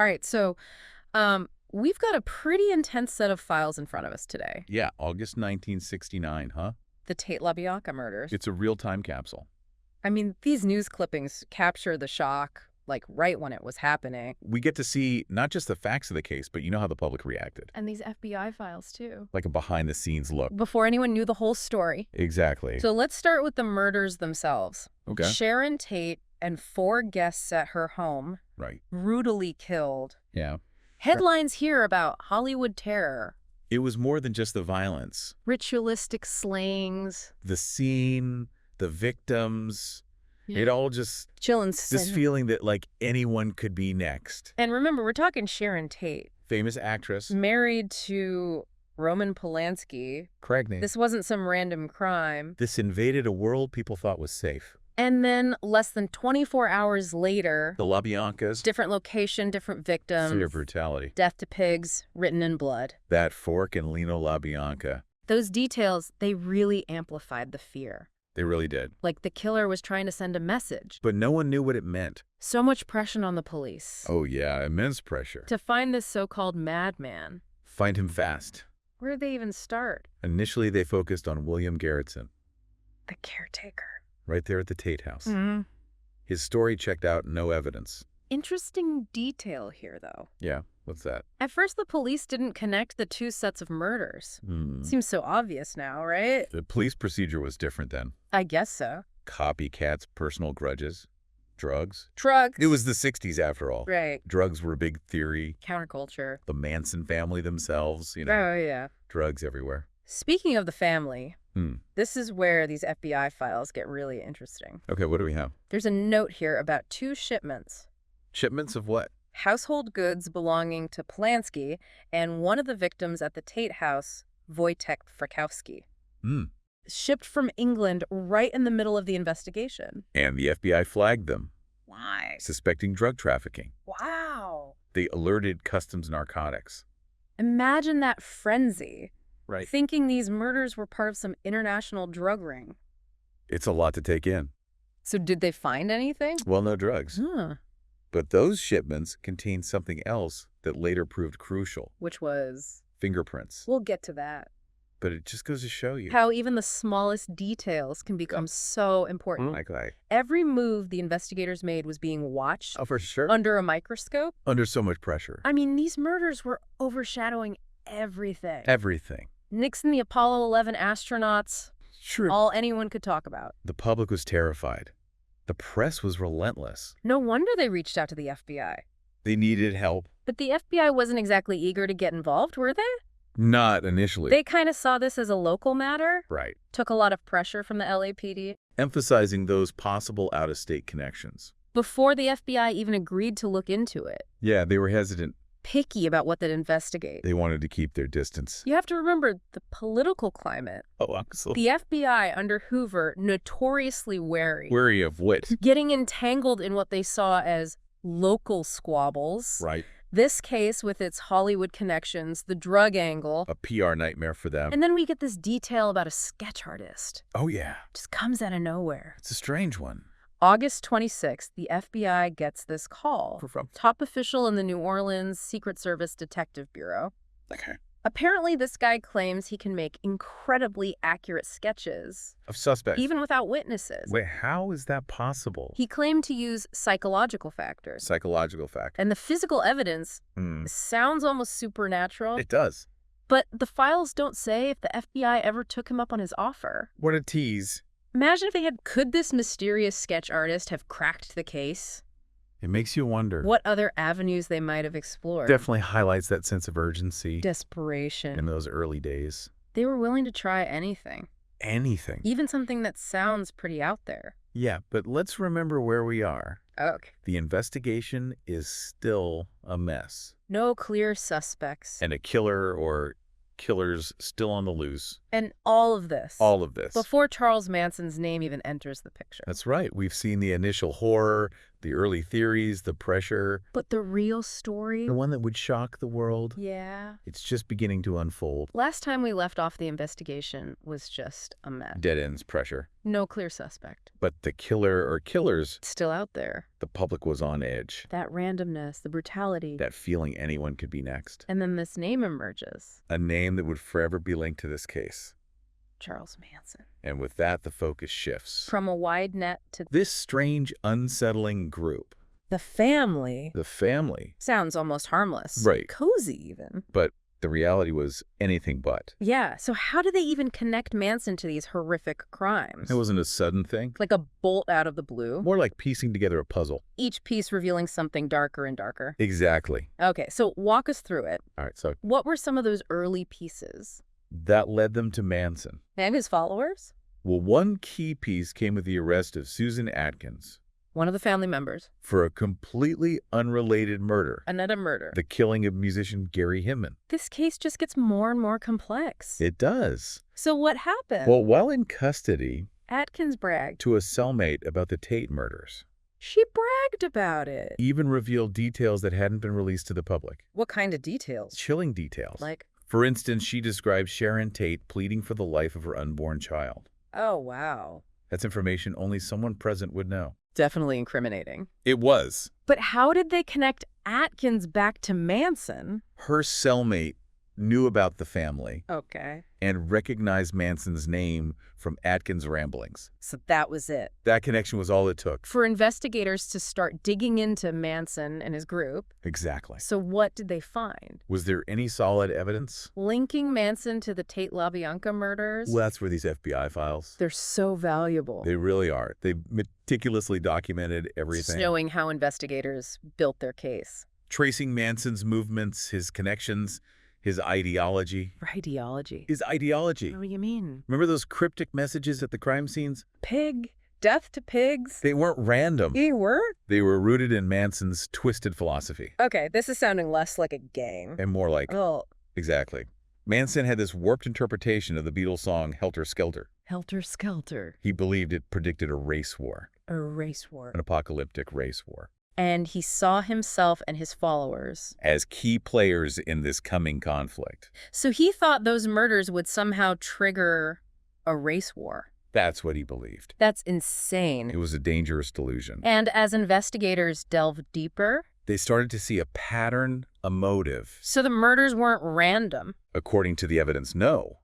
All right, so we've got a pretty intense set of files in front of us today. Yeah, August 1969, huh? The Tate LaBianca murders. It's a real-time capsule. I mean, these news clippings capture the shock, like, right when it was happening. We get to see not just the facts of the case, but you know how the public reacted. And these FBI files, too. Like a behind-the-scenes look. Before anyone knew the whole story. Exactly. So let's start with the murders themselves. Okay. Sharon Tate and 4 guests at her home. Right. Brutally killed. Yeah. Headlines here about Hollywood terror. It was more than just the violence. Ritualistic slayings. The scene, the victims, it all just... Chillin'. This feeling that, like, anyone could be next. And remember, we're talking Sharon Tate. Famous actress. Married to Roman Polanski. Craigney. This wasn't some random crime. This invaded a world people thought was safe. And then less than 24 hours later... The LaBiancas. Different location, different victims. Sheer brutality. Death to pigs, written in blood. That Fork and Lino LaBianca. Those details, they really amplified the fear. They really did. Like the killer was trying to send a message. But no one knew what it meant. So much pressure on the police. Oh yeah, immense pressure. To find this so-called madman. Find him fast. Where did they even start? Initially, they focused on William Garretson. The caretaker. Right there at the Tate house. Mm-hmm. His story checked out no evidence. Interesting detail here, though. Yeah, what's that? At first, the police didn't connect the 2 sets of murders. Seems so obvious now, right? The police procedure was different then. I guess so. Copycats, personal grudges, drugs. Drugs. It was the 60s after all. Right. Drugs were a big theory. Counterculture. The Manson family themselves, you know. Oh, yeah. Drugs everywhere. Speaking of the family, this is where these FBI files get really interesting. Okay, what do we have? There's a note here about 2 shipments. Shipments of what? Household goods belonging to Polanski and one of the victims at the Tate house, Wojtek Frykowski. Shipped from England right in the middle of the investigation. And the FBI flagged them. Why? Suspecting drug trafficking. Wow. They alerted Customs Narcotics. Imagine that frenzy. Right. Thinking these murders were part of some international drug ring. It's a lot to take in. So did they find anything? Well, no drugs. Huh. But those shipments contained something else that later proved crucial. Which was? Fingerprints. We'll get to that. But it just goes to show you. How even the smallest details can become so important. Like. Every move the investigators made was being watched. Oh, for sure. Under a microscope. Under so much pressure. I mean, these murders were overshadowing everything. Everything. Nixon, the Apollo 11 astronauts. Sure. All anyone could talk about. The public was terrified. The press was relentless. No wonder they reached out to the FBI. They needed help. But the FBI wasn't exactly eager to get involved, were they? Not initially. They kind of saw this as a local matter. Right. Took a lot of pressure from the LAPD. Emphasizing those possible out-of-state connections. Before the FBI even agreed to look into it. Yeah, they were hesitant. Picky about what they'd investigate. They wanted to keep their distance. You have to remember the political climate. Oh, absolutely. The FBI under Hoover notoriously wary. Wary of what? Getting entangled in what they saw as local squabbles. Right. This case with its Hollywood connections, the drug angle. A PR nightmare for them. And then we get this detail about a sketch artist. Oh, yeah. Just comes out of nowhere. It's a strange one. August 26th, the FBI gets this call. From? Top official in the New Orleans Secret Service Detective Bureau. Okay. Apparently, this guy claims he can make incredibly accurate sketches. Of suspects? Even without witnesses. Wait, how is that possible? He claimed to use psychological factors. Psychological factors. And the physical evidence sounds almost supernatural. It does. But the files don't say if the FBI ever took him up on his offer. What a tease. Imagine if they had, could this mysterious sketch artist have cracked the case? It makes you wonder. What other avenues they might have explored. Definitely highlights that sense of urgency. Desperation. In those early days. They were willing to try anything. Anything. Even something that sounds pretty out there. Yeah, but let's remember where we are. Okay. The investigation is still a mess. No clear suspects. And a killer or killers still on the loose. And all of this. All of this. Before Charles Manson's name even enters the picture. That's right. We've seen the initial horror, The early theories, the pressure, But the real story? the one that would shock the world, Yeah. it's just beginning to unfold. Last time we left off, the investigation was just a mess. Dead ends, pressure. No clear suspect. But the killer or killers, Still out there. the public was on edge. That randomness, the brutality. That feeling anyone could be next. And then this name emerges. A name that would forever be linked to this case. Charles Manson. And with that, the focus shifts. From a wide net to This strange, unsettling group. the family. The family. Sounds almost harmless. Right. Cozy, even. But the reality was anything but. Yeah, so how did they even connect Manson to these horrific crimes? It wasn't a sudden thing. Like a bolt out of the blue? More like piecing together a puzzle. Each piece revealing something darker and darker. Exactly. Okay, so walk us through it. All right, so What were some of those early pieces? that led them to Manson. And his followers? Well, one key piece came with the arrest of Susan Atkins One of the family members. for a completely unrelated murder. Another murder. The killing of musician Gary Hinman. This case just gets more and more complex. It does. So what happened? Well, while in custody, Atkins bragged. to a cellmate about the Tate murders. She bragged about it. Even revealed details that hadn't been released to the public. What kind of details? Chilling details. Like, For instance, she described Sharon Tate pleading for the life of her unborn child. oh, wow. That's information only someone present would know. Definitely incriminating. It was. But how did they connect Atkins back to Manson? Her cellmate knew about the family Okay. and recognized Manson's name from Atkins' ramblings. So that was it. That connection was all it took. For investigators to start digging into Manson and his group. Exactly. So what did they find? Was there any solid evidence? Linking Manson to the Tate LaBianca murders? Well, that's where these FBI files. They're so valuable. They really are. They meticulously documented everything. Showing how investigators built their case. Tracing Manson's movements, his connections, his ideology. Ideology. His ideology. What do you mean? Remember those cryptic messages at the crime scenes? Pig. Death to pigs. They weren't random. You were? They were rooted in Manson's twisted philosophy. Okay, this is sounding less like a gang. And more like, Oh, exactly. Manson had this warped interpretation of the Beatles song Helter Skelter. helter skelter. He believed it predicted a race war, A race war. an apocalyptic race war, And he saw himself and his followers. as key players in this coming conflict. So he thought those murders would somehow trigger a race war. That's what he believed. That's insane. It was a dangerous delusion. And as investigators delved deeper, They started to see a pattern, a motive. so the murders weren't random. According to the evidence, no.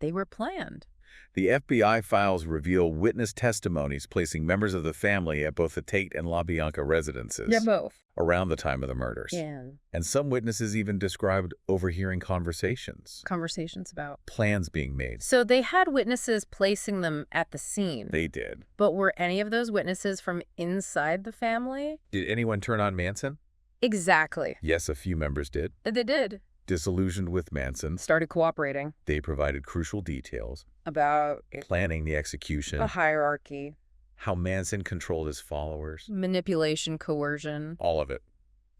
They were planned. The FBI files reveal witness testimonies placing members of the family at both the Tate and LaBianca residences both. around the time of the murders. Yeah. And some witnesses even described overhearing conversations, Conversations about. plans being made. So they had witnesses placing them at the scene. They did. But were any of those witnesses from inside the family? Did anyone turn on Manson? Exactly. Yes, a few members did. They did. Disillusioned with Manson, Started cooperating. they provided crucial details, About planning the execution, a hierarchy, how Manson controlled his followers, manipulation, coercion. all of it.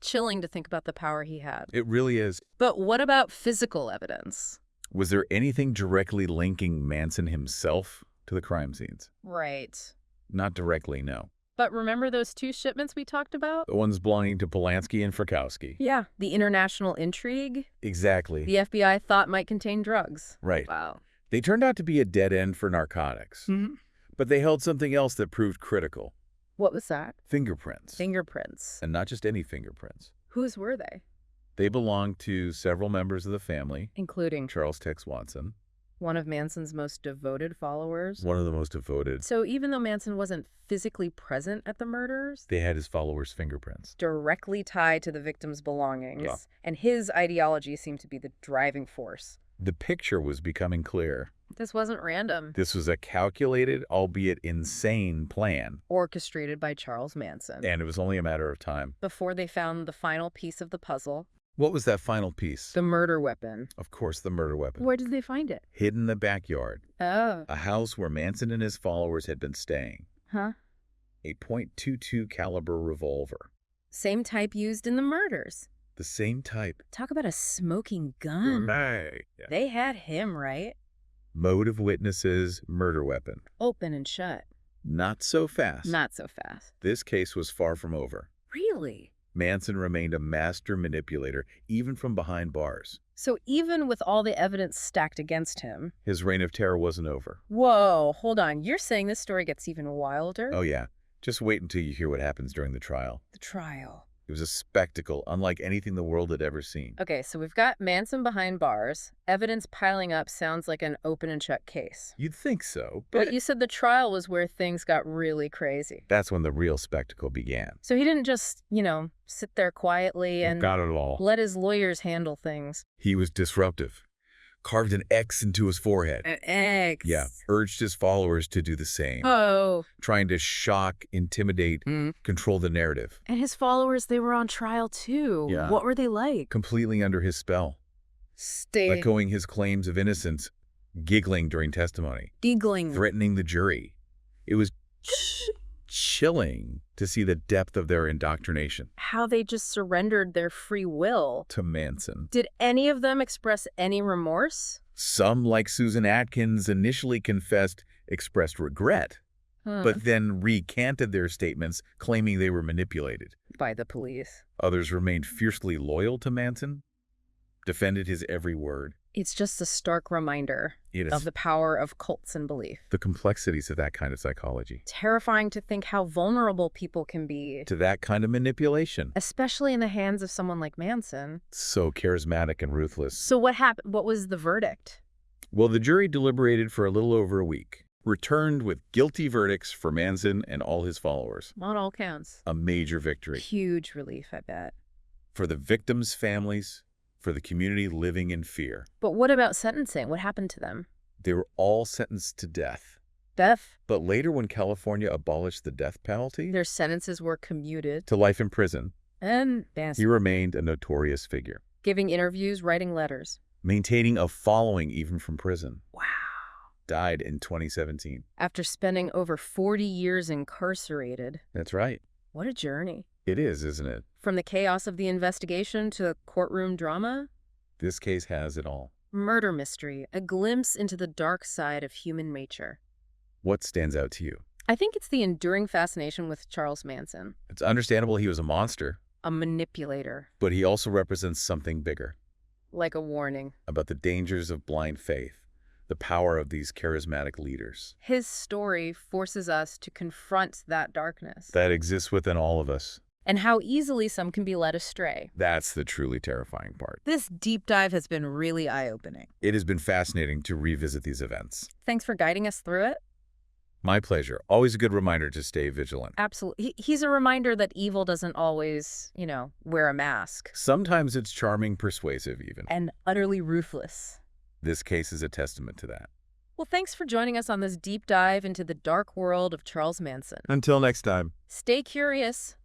Chilling to think about the power he had. It really is. But what about physical evidence? Was there anything directly linking Manson himself to the crime scenes? Right. Not directly, no. But remember those two shipments we talked about? The ones belonging to Polanski and Frykowski. Yeah. The international intrigue Exactly. the FBI thought might contain drugs. Right. Wow. They turned out to be a dead end for narcotics. Mm-hmm. But they held something else that proved critical. What was that? Fingerprints. Fingerprints. And not just any fingerprints. Whose were they? They belonged to several members of the family. Including Charles Tex Watson, one of Manson's most devoted followers. one of the most devoted. So even though Manson wasn't physically present at the murders, They had his followers' fingerprints. directly tied to the victim's belongings, Yeah. and his ideology seemed to be the driving force. The picture was becoming clear. This wasn't random. This was a calculated, albeit insane, plan. Orchestrated by Charles Manson. And it was only a matter of time. Before they found the final piece of the puzzle, What was that final piece? the murder weapon. Of course, the murder weapon. Where did they find it? Hidden in the backyard. Oh. A house where Manson and his followers had been staying. Huh? A .22 caliber revolver. Same type used in the murders. The same type. Talk about a smoking gun. Hey. Yeah. They had him, right? Mode of witnesses, murder weapon. Open and shut. Not so fast. Not so fast. This case was far from over. Really? Manson remained a master manipulator, even from behind bars. So even with all the evidence stacked against him... His reign of terror wasn't over. Whoa, hold on. You're saying this story gets even wilder? Oh, yeah. Just wait until you hear what happens during the trial. The trial. It was a spectacle unlike anything the world had ever seen. Okay, so we've got Manson behind bars. Evidence piling up sounds like an open and shut case. You'd think so, But you said the trial was where things got really crazy. that's when the real spectacle began. So he didn't just, sit there quietly and Got it all. let his lawyers handle things. He was disruptive. Carved an X into his forehead. An X. Yeah, urged his followers to do the same. Oh. Trying to shock, intimidate, control the narrative. And his followers, they were on trial too. Yeah. What were they like? Completely under his spell. Echoing his claims of innocence, giggling during testimony. Giggling. Threatening the jury. It was chilling to see the depth of their indoctrination. How they just surrendered their free will. To Manson. Did any of them express any remorse? Some, like Susan Atkins, initially expressed regret, but then recanted their statements, claiming they were manipulated. By the police. Others remained fiercely loyal to Manson, defended his every word. It's just a stark reminder It is of the power of cults and belief. the complexities of that kind of psychology. Terrifying to think how vulnerable people can be, To that kind of manipulation. especially in the hands of someone like Manson. So charismatic and ruthless. So what happened? What was the verdict? Well, the jury deliberated for a little over a week, returned with guilty verdicts for Manson and all his followers. On all counts. A major victory. Huge relief, I bet. For the victims' families, for the community living in fear. But what about sentencing? What happened to them? They were all sentenced to death. Death? But later, when California abolished the death penalty, Their sentences were commuted. to life in prison, And he remained a notorious figure, giving interviews, writing letters. maintaining a following even from prison. Wow. Died in 2017. After spending over 40 years incarcerated. That's right. What a journey. It is, isn't it? From the chaos of the investigation to the courtroom drama. This case has it all. Murder mystery, a glimpse into the dark side of human nature. What stands out to you? I think it's the enduring fascination with Charles Manson. It's understandable he was a monster, A manipulator. but he also represents something bigger. Like a warning. About the dangers of blind faith, the power of these charismatic leaders. His story forces us to confront that darkness. That exists within all of us. And how easily some can be led astray. That's the truly terrifying part. This deep dive has been really eye-opening. It has been fascinating to revisit these events. Thanks for guiding us through it. My pleasure. Always a good reminder to stay vigilant. Absolutely. He's a reminder that evil doesn't always, wear a mask. Sometimes it's charming, persuasive even. And utterly ruthless. This case is a testament to that. Well, thanks for joining us on this deep dive into the dark world of Charles Manson. Until next time. Stay curious.